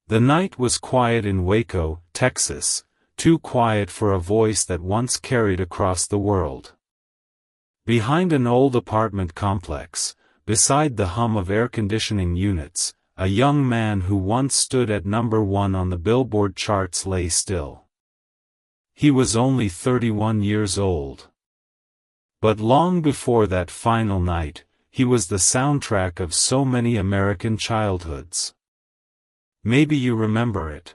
The night was quiet in Waco, Texas, too quiet for a voice that once carried across the world. Behind an old apartment complex, beside the hum of air conditioning units, a young man who once stood at number 1 on the Billboard charts lay still. He was only 31 years old. But long before that final night, he was the soundtrack of so many American childhoods. Maybe you remember it.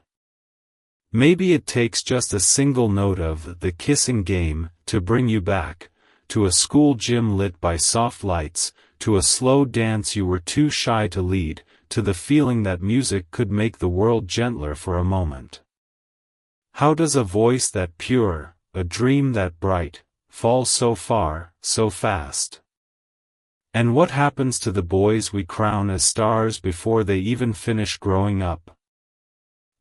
Maybe it takes just a single note of The Kissing Game to bring you back, to a school gym lit by soft lights, to a slow dance you were too shy to lead, to the feeling that music could make the world gentler for a moment. How does a voice that pure, a dream that bright, fall so far, so fast? And what happens to the boys we crown as stars before they even finish growing up?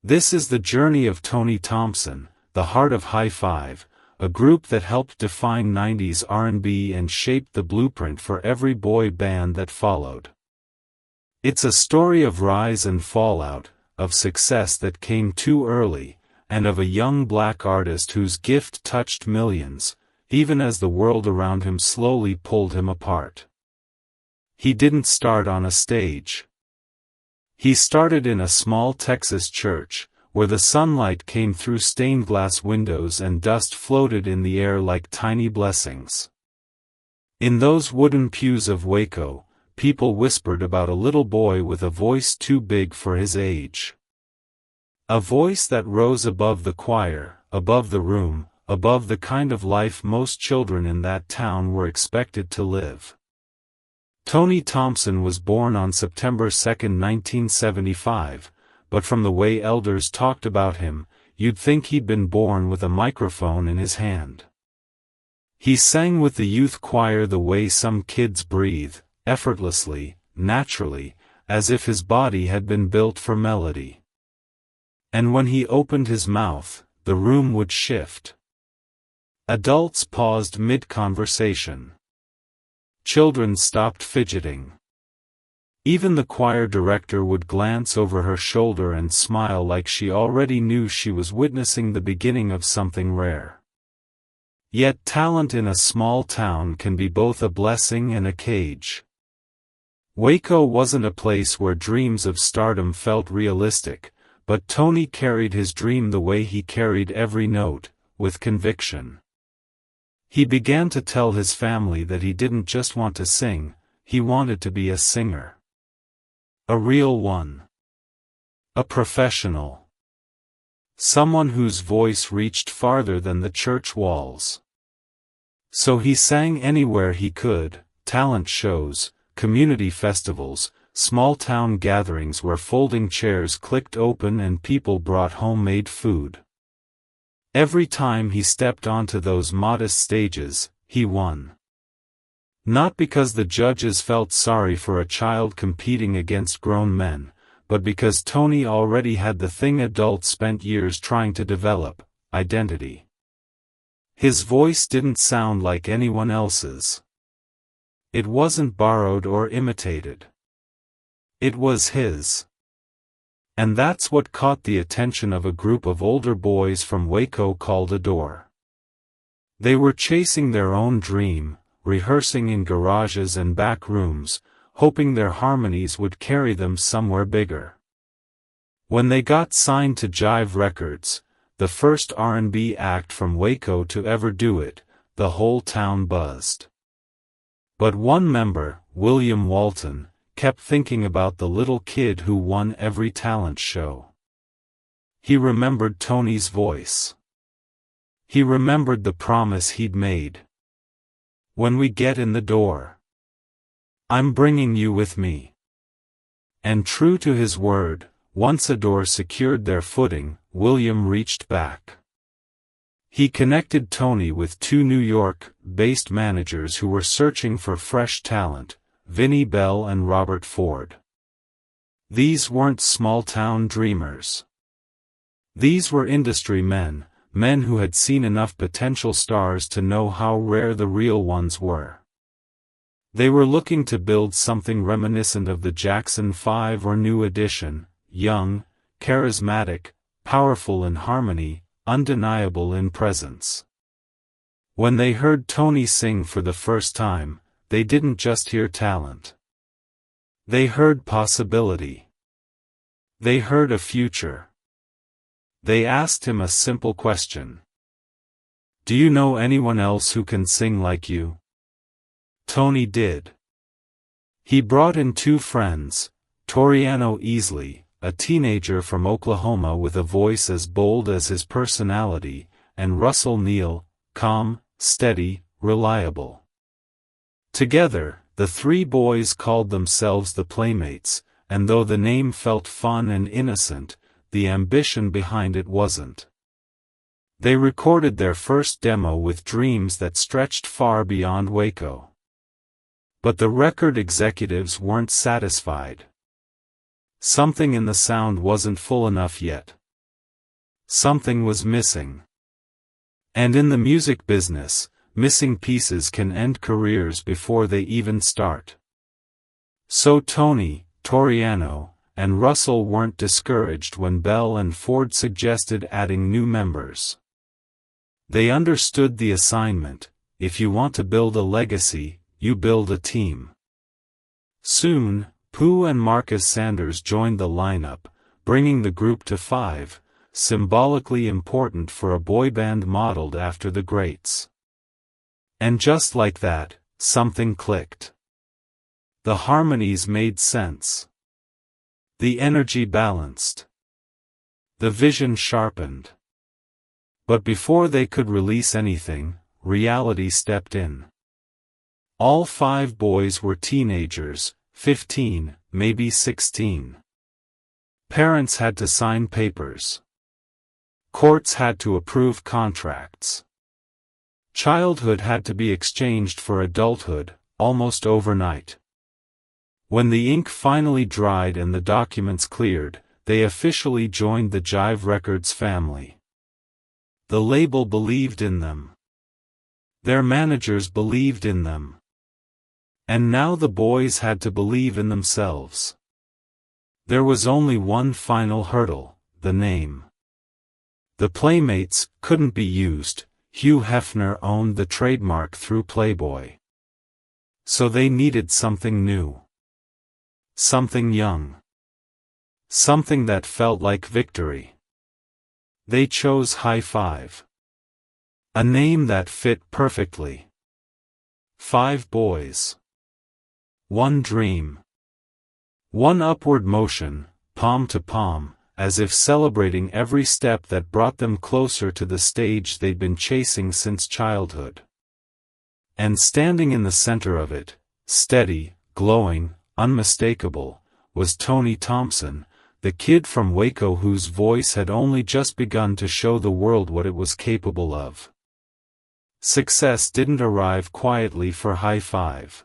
This is the journey of Tony Thompson, the heart of High Five, a group that helped define 90s R&B and shaped the blueprint for every boy band that followed. It's a story of rise and fallout, of success that came too early, and of a young black artist whose gift touched millions, even as the world around him slowly pulled him apart. He didn't start on a stage. He started in a small Texas church, where the sunlight came through stained glass windows and dust floated in the air like tiny blessings. In those wooden pews of Waco, people whispered about a little boy with a voice too big for his age. A voice that rose above the choir, above the room, above the kind of life most children in that town were expected to live. Tony Thompson was born on September 2, 1975, but from the way elders talked about him, you'd think he'd been born with a microphone in his hand. He sang with the youth choir the way some kids breathe, effortlessly, naturally, as if his body had been built for melody. And when he opened his mouth, the room would shift. Adults paused mid-conversation. Children stopped fidgeting. Even the choir director would glance over her shoulder and smile like she already knew she was witnessing the beginning of something rare. Yet talent in a small town can be both a blessing and a cage. Waco wasn't a place where dreams of stardom felt realistic, but Tony carried his dream the way he carried every note, with conviction. He began to tell his family that he didn't just want to sing, he wanted to be a singer. A real one. A professional. Someone whose voice reached farther than the church walls. So he sang anywhere he could, talent shows, community festivals, small-town gatherings where folding chairs clicked open and people brought homemade food. Every time he stepped onto those modest stages, he won. Not because the judges felt sorry for a child competing against grown men, but because Tony already had the thing adults spent years trying to develop, identity. His voice didn't sound like anyone else's. It wasn't borrowed or imitated. It was his. And that's what caught the attention of a group of older boys from Waco called Adore. They were chasing their own dream, rehearsing in garages and back rooms, hoping their harmonies would carry them somewhere bigger. When they got signed to Jive Records, the first R&B act from Waco to ever do it, the whole town buzzed. But one member, William Walton, kept thinking about the little kid who won every talent show. He remembered Tony's voice. He remembered the promise he'd made. When we get in the door, I'm bringing you with me. And true to his word, once Adore secured their footing, William reached back. He connected Tony with two New York-based managers who were searching for fresh talent, Vinnie Bell and Robert Ford. These weren't small-town dreamers. These were industry men, men who had seen enough potential stars to know how rare the real ones were. They were looking to build something reminiscent of the Jackson 5 or New Edition, young, charismatic, powerful in harmony, undeniable in presence. When they heard Tony sing for the first time, they didn't just hear talent. They heard possibility. They heard a future. They asked him a simple question. Do you know anyone else who can sing like you? Tony did. He brought in two friends, Toriano Easley, a teenager from Oklahoma with a voice as bold as his personality, and Russell Neal, calm, steady, reliable. Together, the three boys called themselves the Playmates, and though the name felt fun and innocent, the ambition behind it wasn't. They recorded their first demo with dreams that stretched far beyond Waco. But the record executives weren't satisfied. Something in the sound wasn't full enough yet. Something was missing. And in the music business, missing pieces can end careers before they even start. So Tony, Toriano, and Russell weren't discouraged when Bell and Ford suggested adding new members. They understood the assignment: if you want to build a legacy, you build a team. Soon, Pooh and Marcus Sanders joined the lineup, bringing the group to 5, symbolically important for a boy band modeled after the greats. And just like that, something clicked. The harmonies made sense. The energy balanced. The vision sharpened. But before they could release anything, reality stepped in. All 5 boys were teenagers, 15, maybe 16. Parents had to sign papers. Courts had to approve contracts. Childhood had to be exchanged for adulthood, almost overnight. When the ink finally dried and the documents cleared, they officially joined the Jive Records family. The label believed in them. Their managers believed in them. And now the boys had to believe in themselves. There was only one final hurdle: the name. The Playmates couldn't be used. Hugh Hefner owned the trademark through Playboy. So they needed something new. Something young. Something that felt like victory. They chose High Five. A name that fit perfectly. 5 boys. One dream. One upward motion, palm to palm, as if celebrating every step that brought them closer to the stage they'd been chasing since childhood. And standing in the center of it, steady, glowing, unmistakable, was Tony Thompson, the kid from Waco whose voice had only just begun to show the world what it was capable of. Success didn't arrive quietly for High Five.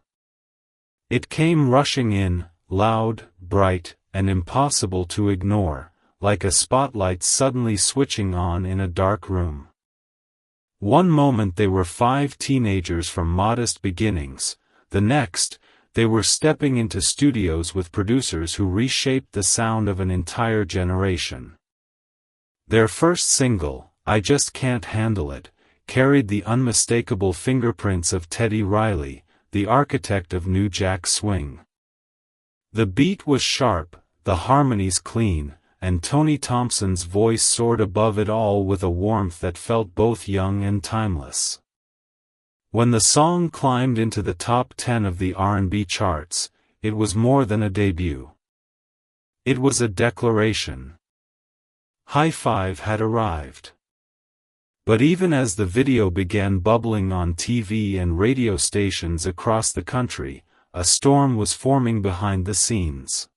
It came rushing in, loud, bright, and impossible to ignore, like a spotlight suddenly switching on in a dark room. One moment they were 5 teenagers from modest beginnings, the next, they were stepping into studios with producers who reshaped the sound of an entire generation. Their first single, I Just Can't Handle It, carried the unmistakable fingerprints of Teddy Riley, the architect of New Jack Swing. The beat was sharp, the harmonies clean, and Tony Thompson's voice soared above it all with a warmth that felt both young and timeless. When the song climbed into the top 10 of the R&B charts, it was more than a debut. It was a declaration. High Five had arrived. But even as the video began bubbling on TV and radio stations across the country, a storm was forming behind the scenes.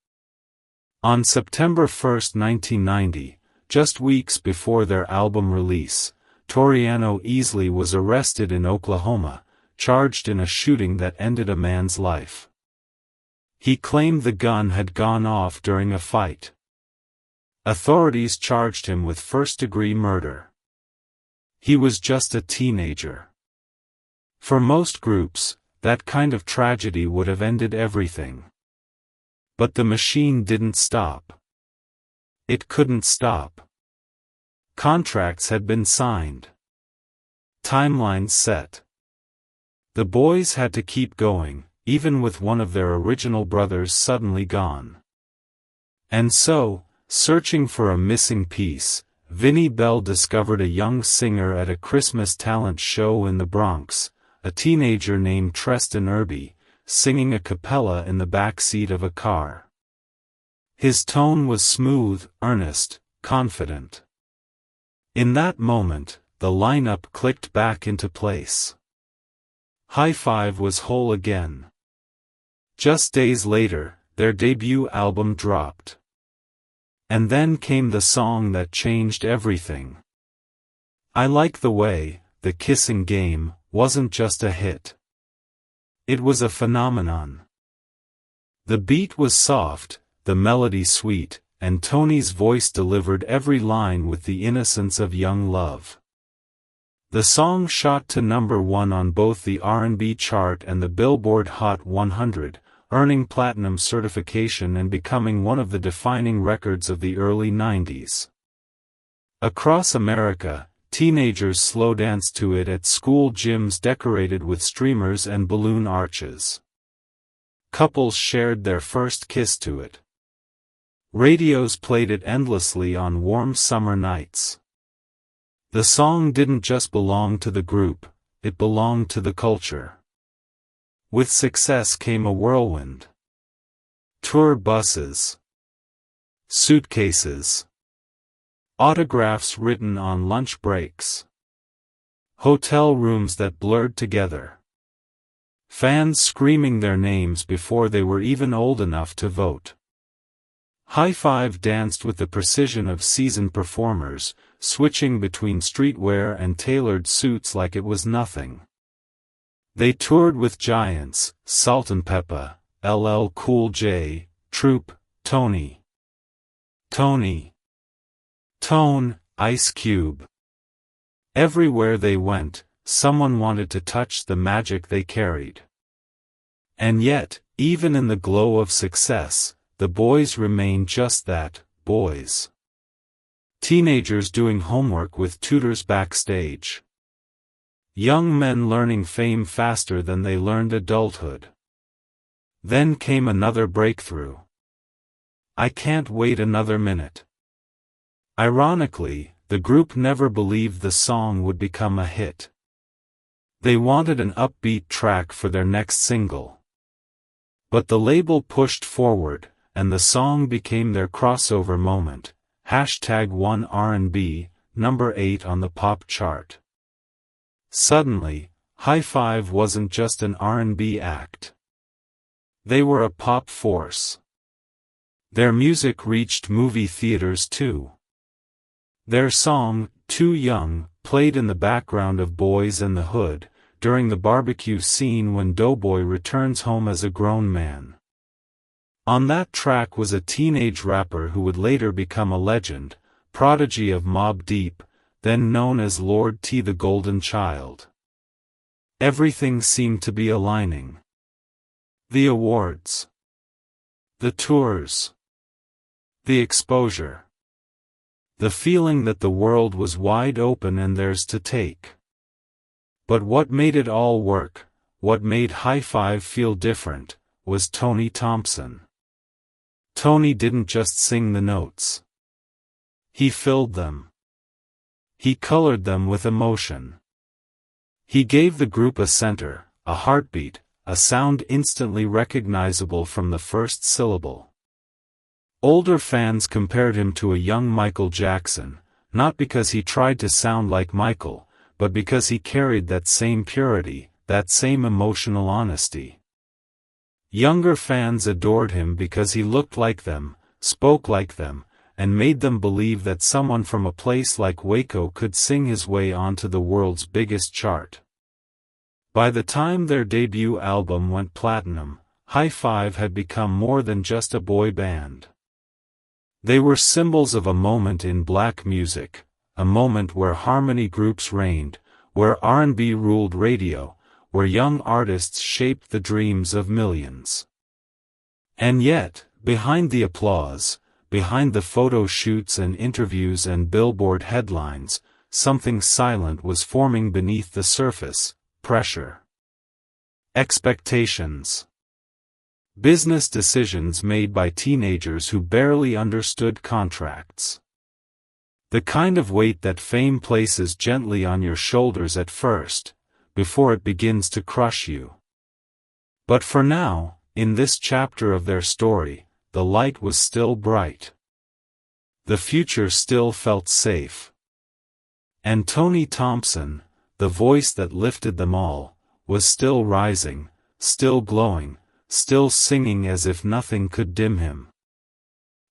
On September 1, 1990, just weeks before their album release, Toriano Easley was arrested in Oklahoma, charged in a shooting that ended a man's life. He claimed the gun had gone off during a fight. Authorities charged him with first-degree murder. He was just a teenager. For most groups, that kind of tragedy would have ended everything. But the machine didn't stop. It couldn't stop. Contracts had been signed. Timelines set. The boys had to keep going, even with one of their original brothers suddenly gone. And so, searching for a missing piece, Vinnie Bell discovered a young singer at a Christmas talent show in the Bronx, a teenager named Treston Irby, singing a cappella in the back seat of a car. His tone was smooth, earnest, confident. In that moment, the lineup clicked back into place. High Five was whole again. Just days later, their debut album dropped. And then came the song that changed everything. I Like the Way, The Kissing Game, wasn't just a hit. It was a phenomenon. The beat was soft, the melody sweet, and Tony's voice delivered every line with the innocence of young love. The song shot to #1 on both the R&B chart and the Billboard Hot 100, earning platinum certification and becoming one of the defining records of the early 90s. Across America, teenagers slow danced to it at school gyms decorated with streamers and balloon arches. Couples shared their first kiss to it. Radios played it endlessly on warm summer nights. The song didn't just belong to the group, it belonged to the culture. With success came a whirlwind. Tour buses. Suitcases. Autographs written on lunch breaks. Hotel rooms that blurred together. Fans screaming their names before they were even old enough to vote. High Five danced with the precision of seasoned performers, switching between streetwear and tailored suits like it was nothing. They toured with giants, Salt-N-Pepa, LL Cool J, Troop, Tony, Tone, Ice Cube. Everywhere they went, someone wanted to touch the magic they carried. And yet, even in the glow of success, the boys remained just that, boys. Teenagers doing homework with tutors backstage. Young men learning fame faster than they learned adulthood. Then came another breakthrough. I Can't Wait Another Minute. Ironically, the group never believed the song would become a hit. They wanted an upbeat track for their next single. But the label pushed forward, and the song became their crossover moment. #OneR&B, number 8 on the pop chart. Suddenly, High Five wasn't just an R&B act. They were a pop force. Their music reached movie theaters too. Their song, Too Young, played in the background of Boys in the Hood, during the barbecue scene when Doughboy returns home as a grown man. On that track was a teenage rapper who would later become a legend, prodigy of Mobb Deep, then known as Lord T the Golden Child. Everything seemed to be aligning. The awards. The tours. The exposure. The feeling that the world was wide open and theirs to take. But what made it all work, what made High Five feel different, was Tony Thompson. Tony didn't just sing the notes. He filled them. He colored them with emotion. He gave the group a center, a heartbeat, a sound instantly recognizable from the first syllable. Older fans compared him to a young Michael Jackson, not because he tried to sound like Michael, but because he carried that same purity, that same emotional honesty. Younger fans adored him because he looked like them, spoke like them, and made them believe that someone from a place like Waco could sing his way onto the world's biggest chart. By the time their debut album went platinum, High Five had become more than just a boy band. They were symbols of a moment in black music, a moment where harmony groups reigned, where R&B ruled radio, where young artists shaped the dreams of millions. And yet, behind the applause, behind the photo shoots and interviews and Billboard headlines, something silent was forming beneath the surface: pressure. Expectations. Business decisions made by teenagers who barely understood contracts. The kind of weight that fame places gently on your shoulders at first, before it begins to crush you. But for now, in this chapter of their story, the light was still bright. The future still felt safe. And Tony Thompson, the voice that lifted them all, was still rising, still glowing, still singing as if nothing could dim him.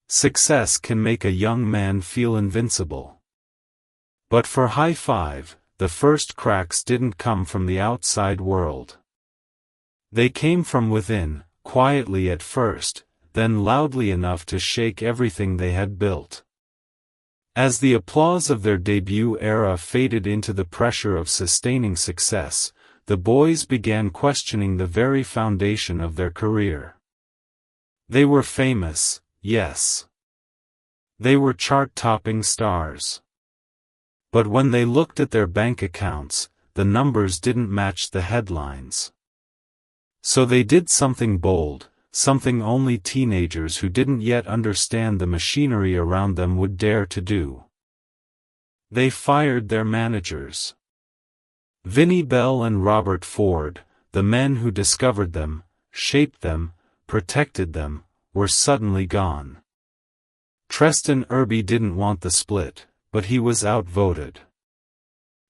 Success can make a young man feel invincible. But for High Five, the first cracks didn't come from the outside world. They came from within, quietly at first, then loudly enough to shake everything they had built. As the applause of their debut era faded into the pressure of sustaining success, the boys began questioning the very foundation of their career. They were famous, yes. They were chart-topping stars. But when they looked at their bank accounts, the numbers didn't match the headlines. So they did something bold, something only teenagers who didn't yet understand the machinery around them would dare to do. They fired their managers. Vinnie Bell and Robert Ford, the men who discovered them, shaped them, protected them, were suddenly gone. Treston Irby didn't want the split, but he was outvoted.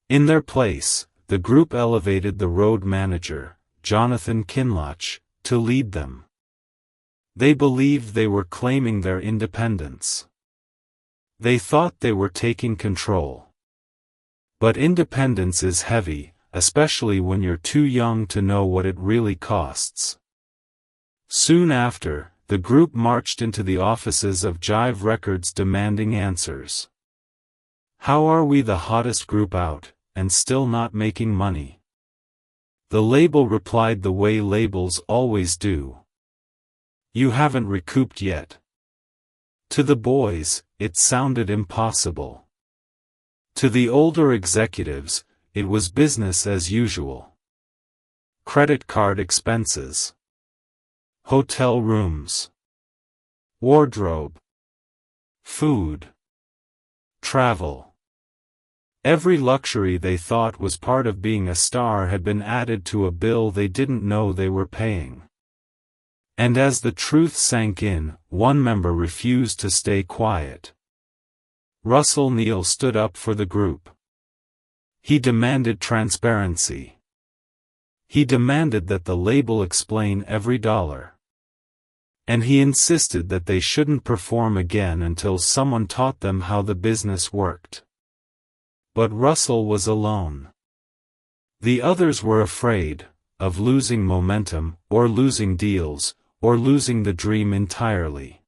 In their place, the group elevated the road manager, Jonathan Kinloch, to lead them. They believed they were claiming their independence. They thought they were taking control. But independence is heavy, especially when you're too young to know what it really costs. Soon after, the group marched into the offices of Jive Records demanding answers. How are we the hottest group out, and still not making money? The label replied the way labels always do. You haven't recouped yet. To the boys, it sounded impossible. To the older executives, it was business as usual. Credit card expenses. Hotel rooms. Wardrobe. Food. Travel. Every luxury they thought was part of being a star had been added to a bill they didn't know they were paying. And as the truth sank in, one member refused to stay quiet. Russell Neal stood up for the group. He demanded transparency. He demanded that the label explain every dollar. And he insisted that they shouldn't perform again until someone taught them how the business worked. But Russell was alone. The others were afraid of losing momentum, or losing deals, or losing the dream entirely.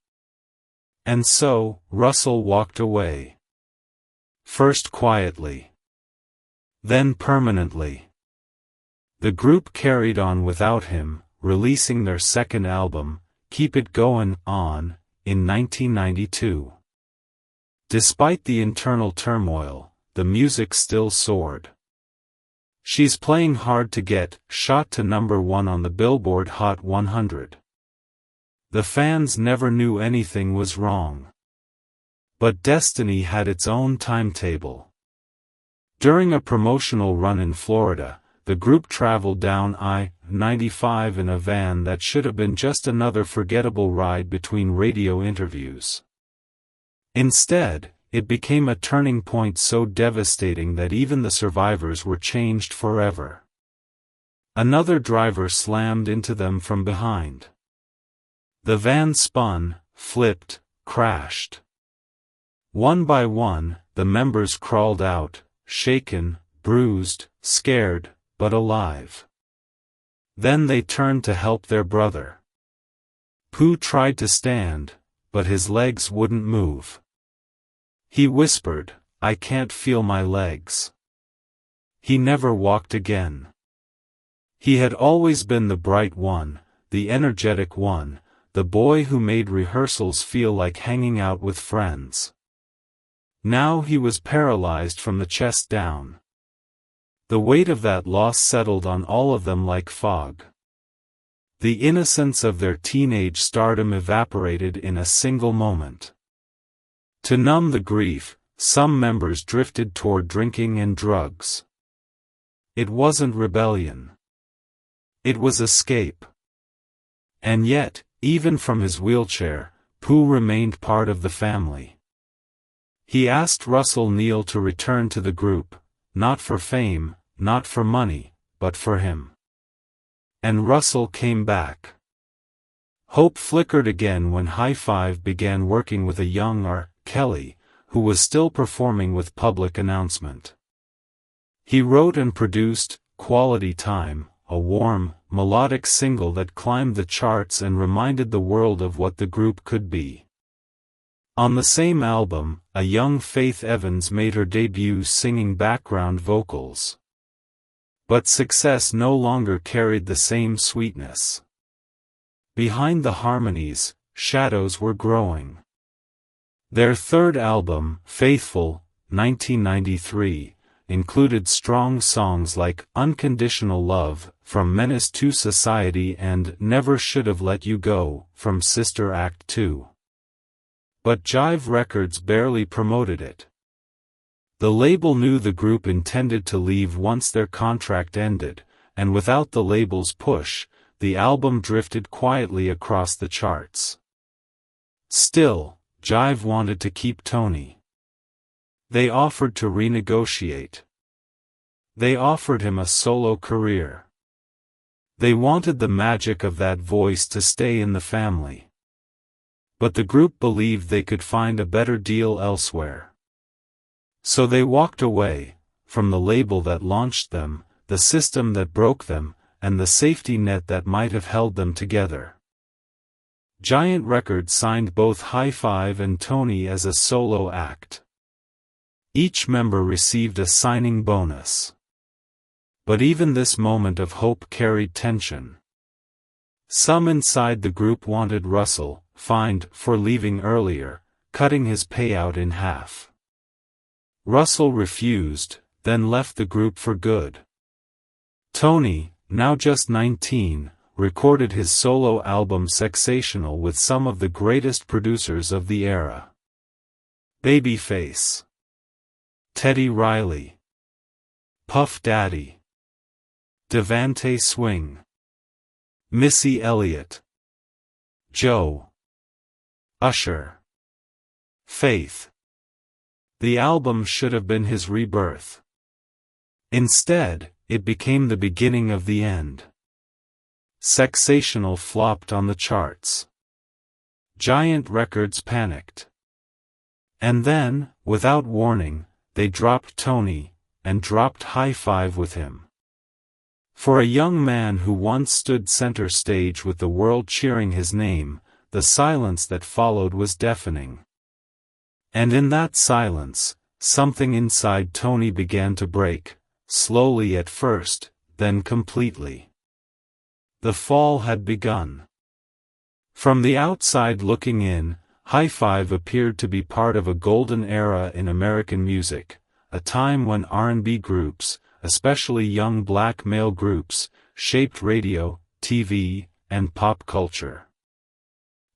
And so, Russell walked away. First quietly. Then permanently. The group carried on without him, releasing their second album, Keep It Goin' On, in 1992. Despite the internal turmoil, the music still soared. She's Playing Hard to Get shot to #1 on the Billboard Hot 100. The fans never knew anything was wrong. But destiny had its own timetable. During a promotional run in Florida, the group traveled down I-95 in a van that should have been just another forgettable ride between radio interviews. Instead, it became a turning point so devastating that even the survivors were changed forever. Another driver slammed into them from behind. The van spun, flipped, crashed. One by one, the members crawled out, shaken, bruised, scared, but alive. Then they turned to help their brother. Pooh tried to stand, but his legs wouldn't move. He whispered, "I can't feel my legs." He never walked again. He had always been the bright one, the energetic one, the boy who made rehearsals feel like hanging out with friends. Now he was paralyzed from the chest down. The weight of that loss settled on all of them like fog. The innocence of their teenage stardom evaporated in a single moment. To numb the grief, some members drifted toward drinking and drugs. It wasn't rebellion. It was escape. And yet, even from his wheelchair, Pooh remained part of the family. He asked Russell Neal to return to the group, not for fame, not for money, but for him. And Russell came back. Hope flickered again when High Five began working with a young R. Kelly, who was still performing with public announcement. He wrote and produced Quality Time, a warm, melodic single that climbed the charts and reminded the world of what the group could be. On the same album, a young Faith Evans made her debut singing background vocals. But success no longer carried the same sweetness. Behind the harmonies, shadows were growing. Their third album, Faithful, 1993, included strong songs like Unconditional Love, from Menace to Society, and Never Should Have Let You Go, from Sister Act 2. But Jive Records barely promoted it. The label knew the group intended to leave once their contract ended, and without the label's push, the album drifted quietly across the charts. Still, Jive wanted to keep Tony. They offered to renegotiate. They offered him a solo career. They wanted the magic of that voice to stay in the family. But the group believed they could find a better deal elsewhere. So they walked away, from the label that launched them, the system that broke them, and the safety net that might have held them together. Giant Records signed both High Five and Tony as a solo act. Each member received a signing bonus. But even this moment of hope carried tension. Some inside the group wanted Russell fined for leaving earlier, cutting his payout in half. Russell refused, then left the group for good. Tony, now just 19, recorded his solo album Sexational with some of the greatest producers of the era. Babyface, Teddy Riley, Puff Daddy, Devante Swing, Missy Elliott, Joe, Usher, Faith. The album should have been his rebirth. Instead, it became the beginning of the end. Sexational flopped on the charts. Giant Records panicked. And then, without warning, they dropped Tony, and dropped High Five with him. For a young man who once stood center stage with the world cheering his name, the silence that followed was deafening. And in that silence, something inside Tony began to break, slowly at first, then completely. The fall had begun. From the outside looking in, High Five appeared to be part of a golden era in American music, a time when R&B groups, especially young black male groups, shaped radio, TV, and pop culture.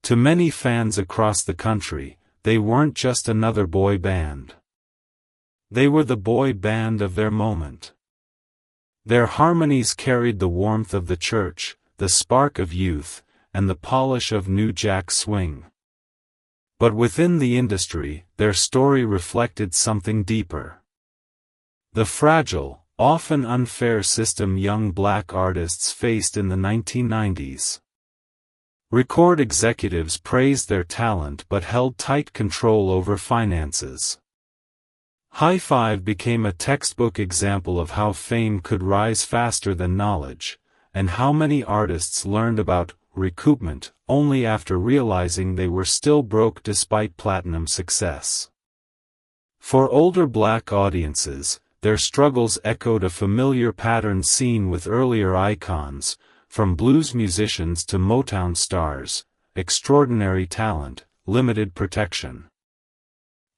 To many fans across the country, they weren't just another boy band. They were the boy band of their moment. Their harmonies carried the warmth of the church, the spark of youth, and the polish of New Jack Swing. But within the industry, their story reflected something deeper. The fragile, often unfair system young black artists faced in the 1990s. Record executives praised their talent but held tight control over finances. High Five became a textbook example of how fame could rise faster than knowledge, and how many artists learned about recoupment only after realizing they were still broke despite platinum success. For older black audiences, their struggles echoed a familiar pattern seen with earlier icons, from blues musicians to Motown stars, extraordinary talent, limited protection.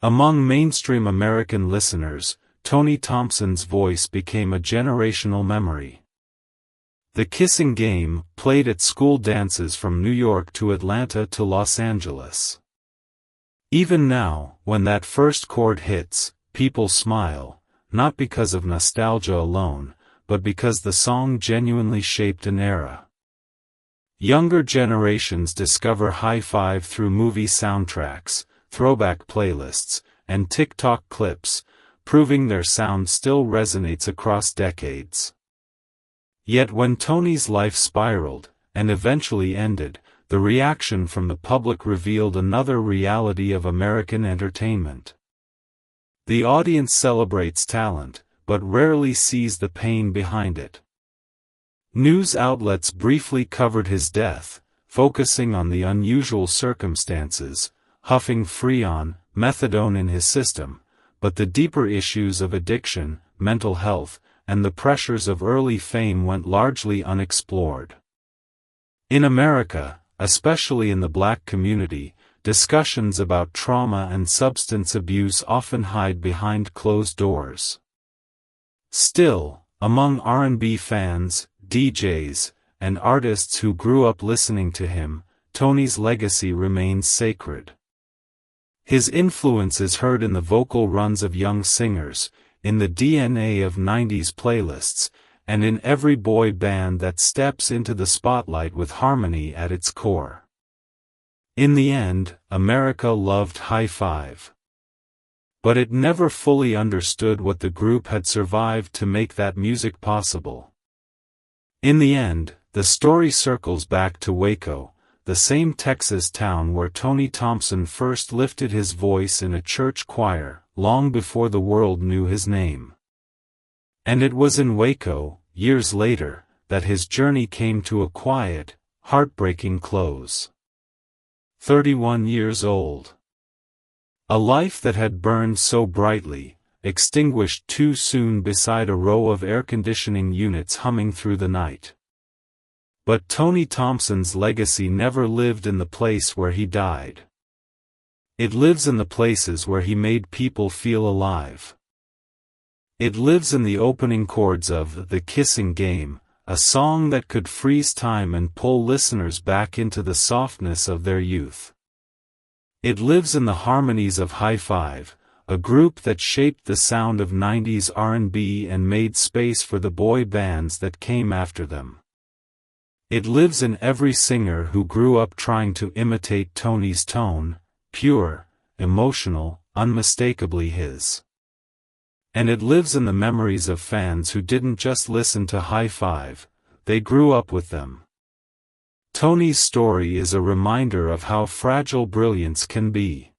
Among mainstream American listeners, Tony Thompson's voice became a generational memory. The Kissing Game played at school dances from New York to Atlanta to Los Angeles. Even now, when that first chord hits, people smile, not because of nostalgia alone, but because the song genuinely shaped an era. Younger generations discover hi-fi through movie soundtracks, throwback playlists, and TikTok clips, proving their sound still resonates across decades. Yet when Tony's life spiraled, and eventually ended, the reaction from the public revealed another reality of American entertainment. The audience celebrates talent, but rarely sees the pain behind it. News outlets briefly covered his death, focusing on the unusual circumstances, huffing Freon, methadone in his system, but the deeper issues of addiction, mental health, and the pressures of early fame went largely unexplored. In America, especially in the Black community, discussions about trauma and substance abuse often hide behind closed doors. Still, among R&B fans, DJs, and artists who grew up listening to him, Tony's legacy remains sacred. His influence is heard in the vocal runs of young singers, in the DNA of 90s playlists, and in every boy band that steps into the spotlight with harmony at its core. In the end, America loved High Five. But it never fully understood what the group had survived to make that music possible. In the end, the story circles back to Waco, the same Texas town where Tony Thompson first lifted his voice in a church choir, long before the world knew his name. And it was in Waco, years later, that his journey came to a quiet, heartbreaking close. 31 years old. A life that had burned so brightly, extinguished too soon beside a row of air-conditioning units humming through the night. But Tony Thompson's legacy never lived in the place where he died. It lives in the places where he made people feel alive. It lives in the opening chords of The Kissing Game, a song that could freeze time and pull listeners back into the softness of their youth. It lives in the harmonies of High Five, a group that shaped the sound of 90s R&B and made space for the boy bands that came after them. It lives in every singer who grew up trying to imitate Tony's tone, pure, emotional, unmistakably his. And it lives in the memories of fans who didn't just listen to High Five, they grew up with them. Tony's story is a reminder of how fragile brilliance can be.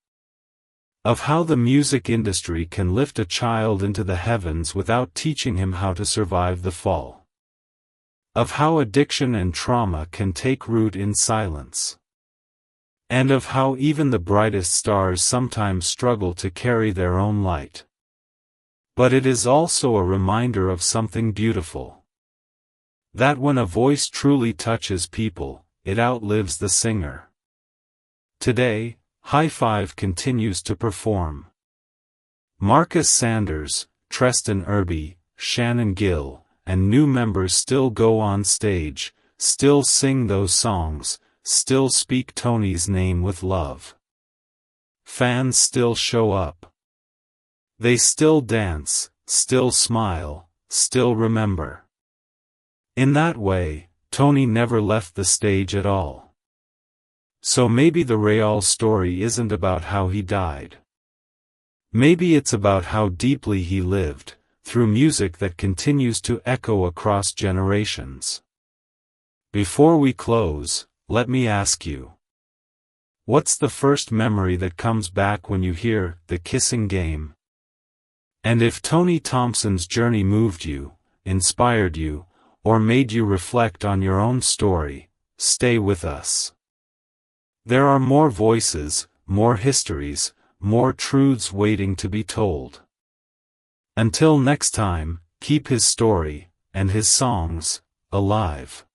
Of how the music industry can lift a child into the heavens without teaching him how to survive the fall. Of how addiction and trauma can take root in silence. And of how even the brightest stars sometimes struggle to carry their own light. But it is also a reminder of something beautiful. That when a voice truly touches people, it outlives the singer. Today, High Five continues to perform. Marcus Sanders, Treston Irby, Shannon Gill, and new members still go on stage, still sing those songs, still speak Tony's name with love. Fans still show up. They still dance, still smile, still remember. In that way, Tony never left the stage at all. So maybe the real story isn't about how he died. Maybe it's about how deeply he lived, through music that continues to echo across generations. Before we close, let me ask you. What's the first memory that comes back when you hear The Kissing Game? And if Tony Thompson's journey moved you, inspired you, or made you reflect on your own story, stay with us. There are more voices, more histories, more truths waiting to be told. Until next time, keep his story, and his songs, alive.